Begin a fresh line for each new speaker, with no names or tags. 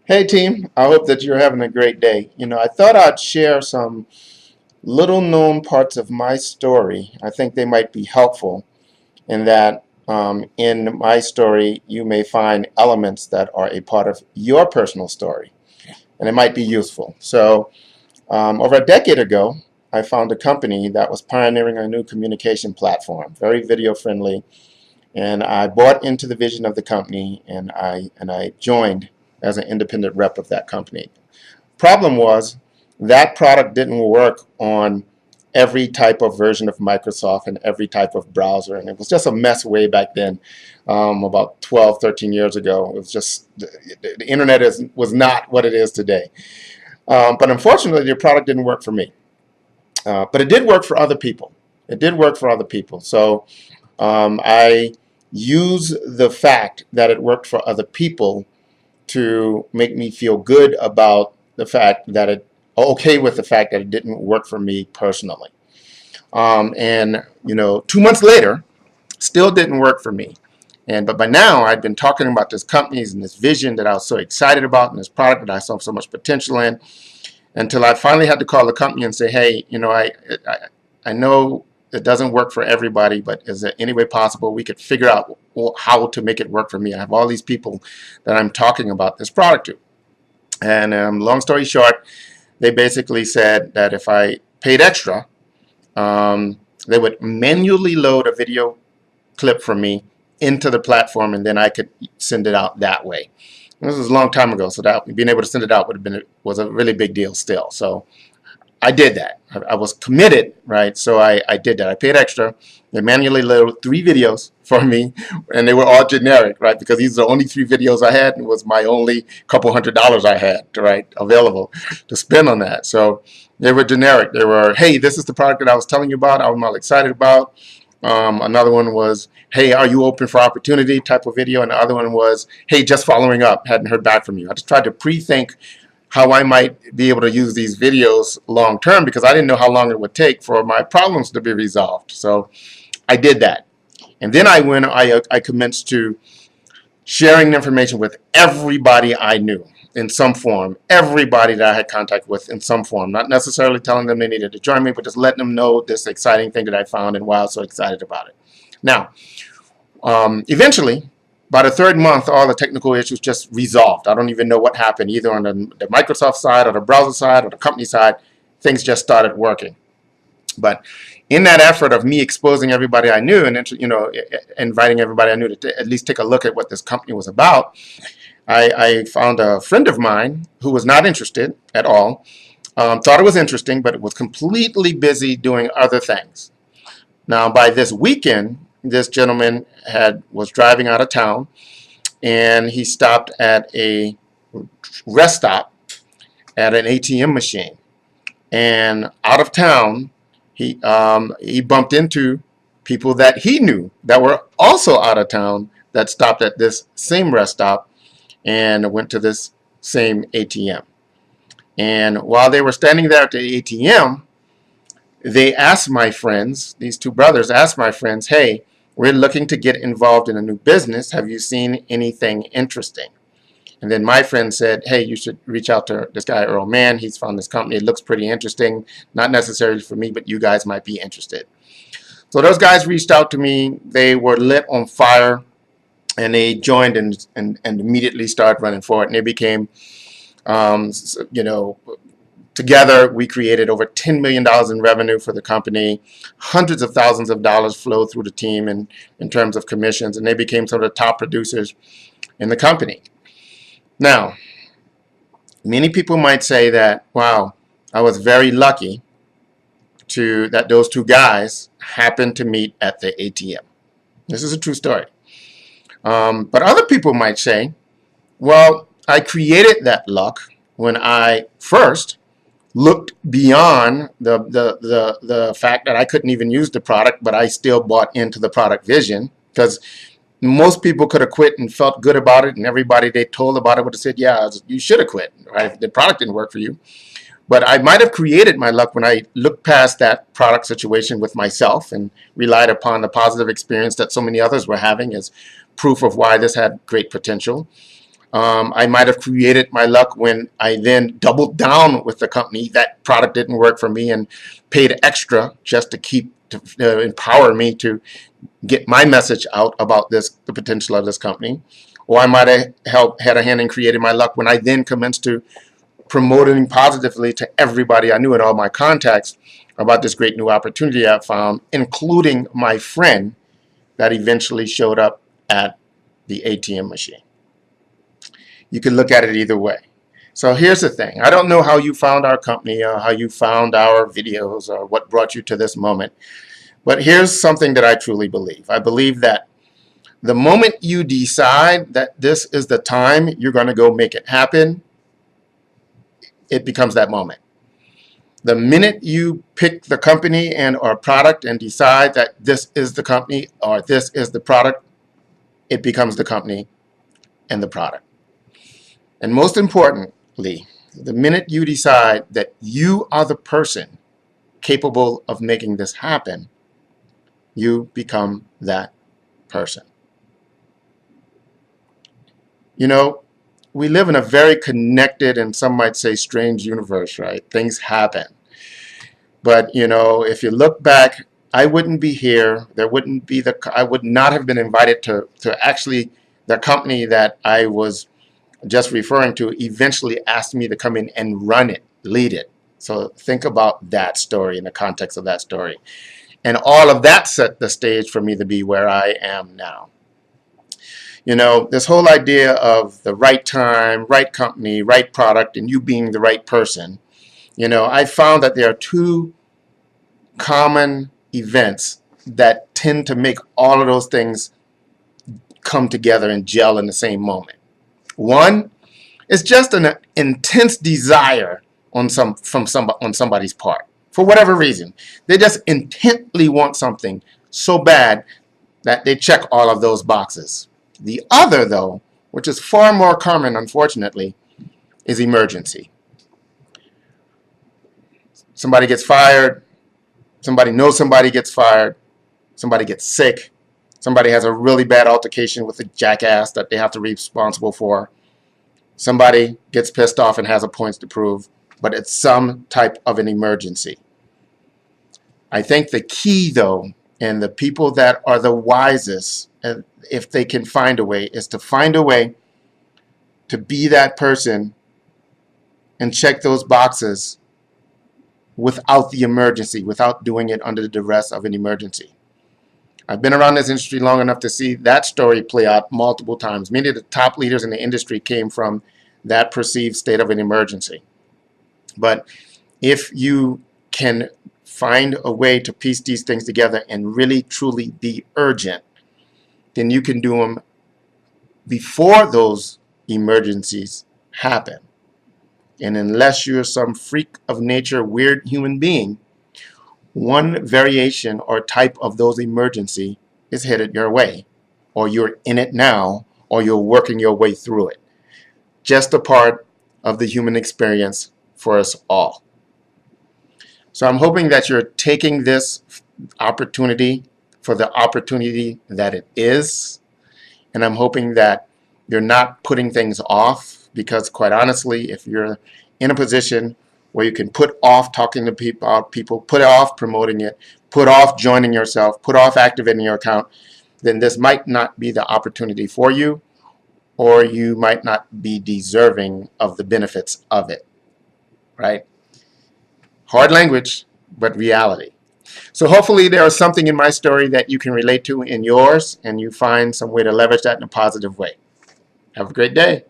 Hey team, I hope that you're having a great day. I thought I'd share some little known parts of my story. I think they might be helpful in that in my story you may find elements that are a part of your personal story and it might be useful. Over a decade ago, I found a company that was pioneering a new communication platform, very video friendly, and I bought into the vision of the company and I joined as an independent rep of that company. Problem was that product didn't work on every type of version of Microsoft and every type of browser, and it was just a mess way back then, about 12, 13 years ago. It was just the internet was not what it is today. But unfortunately, the product didn't work for me. But it did work for other people. It did work for other people. I use the fact that it worked for other people to make me feel good about the fact that okay with the fact that it didn't work for me personally. And 2 months later, still didn't work for me. But by now, I'd been talking about this company and this vision that I was so excited about and this product that I saw so much potential in, until I finally had to call the company and say, hey, I know it doesn't work for everybody, but is there any way possible we could figure out how to make it work for me? I have all these people that I'm talking about this product to. And long story short, they basically said that if I paid extra, they would manually load a video clip for me into the platform, and then I could send it out that way. And this was a long time ago, so that being able to send it out was a really big deal still. So I did that. I was committed, right? So I did that. I paid extra. They manually loaded 3 videos for me, and they were all generic, right? Because these are the only 3 videos I had, and it was my only couple $100s I had, right, available to spend on that. So they were generic. They were, hey, this is the product that I was telling you about, I was all excited about. Another one was, hey, are you open for opportunity type of video. And the other one was, hey, just following up, hadn't heard back from you. I just tried to pre-think how I might be able to use these videos long term because I didn't know how long it would take for my problems to be resolved. So I did that. And then I commenced to sharing information with everybody I knew in some form, everybody that I had contact with in some form, not necessarily telling them they needed to join me, but just letting them know this exciting thing that I found and why I was so excited about it. Now, eventually, by the 3rd month, all the technical issues just resolved. I don't even know what happened, either on the Microsoft side or the browser side or the company side. Things just started working. But in that effort of me exposing everybody I knew and inviting everybody I knew to at least take a look at what this company was about, I found a friend of mine who was not interested at all, thought it was interesting, but was completely busy doing other things. Now, by this weekend, this gentleman was driving out of town, and he stopped at a rest stop at an ATM machine. And out of town, he bumped into people that he knew that were also out of town that stopped at this same rest stop and went to this same ATM. And while they were standing there at the ATM, they asked my friends, these 2 brothers asked my friends, hey, we're looking to get involved in a new business. Have you seen anything interesting? And then my friend said, hey, you should reach out to this guy, Earl Mann. He's found this company. It looks pretty interesting. Not necessarily for me, but you guys might be interested. So those guys reached out to me. They were lit on fire, and they joined and immediately started running forward. And they became, together, we created over $10 million in revenue for the company. Hundreds of thousands of dollars flowed through the team in terms of commissions, and they became some of the top producers in the company. Now, many people might say that, wow, I was very lucky that those 2 guys happened to meet at the ATM. This is a true story. But other people might say, well, I created that luck when I first looked beyond the fact that I couldn't even use the product, but I still bought into the product vision, because most people could have quit and felt good about it, and everybody they told about it would have said, yeah, you should have quit, right, if the product didn't work for you. But I might have created my luck when I looked past that product situation with myself and relied upon the positive experience that so many others were having as proof of why this had great potential. I might have created my luck when I then doubled down with the company. That product didn't work for me and paid extra just to empower me to get my message out about the potential of this company. Or I might have had a hand in creating my luck when I then commenced to promoting positively to everybody I knew and all my contacts about this great new opportunity I found, including my friend that eventually showed up at the ATM machine. You can look at it either way. So here's the thing. I don't know how you found our company or how you found our videos or what brought you to this moment. But here's something that I truly believe. I believe that the moment you decide that this is the time you're going to go make it happen, it becomes that moment. The minute you pick the company and or product and decide that this is the company or this is the product, it becomes the company and the product. And most importantly, the minute you decide that you are the person capable of making this happen, you become that person. You know, we live in a very connected and some might say strange universe, right? Things happen. But, you know, if you look back, I wouldn't be here. I would not have been invited to actually the company that I was just referring to eventually asked me to come in and run it, lead it. So think about that story in the context of that story. And all of that set the stage for me to be where I am now. You know, this whole idea of the right time, right company, right product, and you being the right person, you know, I found that there are two common events that tend to make all of those things come together and gel in the same moment. One is just an intense desire on somebody's part for whatever reason. They just intently want something so bad that they check all of those boxes. The other, though, which is far more common, unfortunately, is emergency. Somebody gets fired. Somebody knows somebody gets fired. Somebody gets sick. Somebody has a really bad altercation with a jackass that they have to be responsible for. Somebody gets pissed off and has a point to prove, but it's some type of an emergency. I think the key, though, and the people that are the wisest, if they can find a way, is to find a way to be that person and check those boxes without the emergency, without doing it under the duress of an emergency. I've been around this industry long enough to see that story play out multiple times. Many of the top leaders in the industry came from that perceived state of an emergency. But if you can find a way to piece these things together and really truly be urgent, then you can do them before those emergencies happen. And unless you're some freak of nature, weird human being, one variation or type of those emergency is headed your way, or you're in it now, or you're working your way through it. Just a part of the human experience for us all. So I'm hoping that you're taking this opportunity for the opportunity that it is, and I'm hoping that you're not putting things off, because quite honestly, if you're in a position where you can put off talking to people, put off promoting it, put off joining yourself, put off activating your account, then this might not be the opportunity for you, or you might not be deserving of the benefits of it, right? Hard language, but reality. So hopefully there is something in my story that you can relate to in yours, and you find some way to leverage that in a positive way. Have a great day.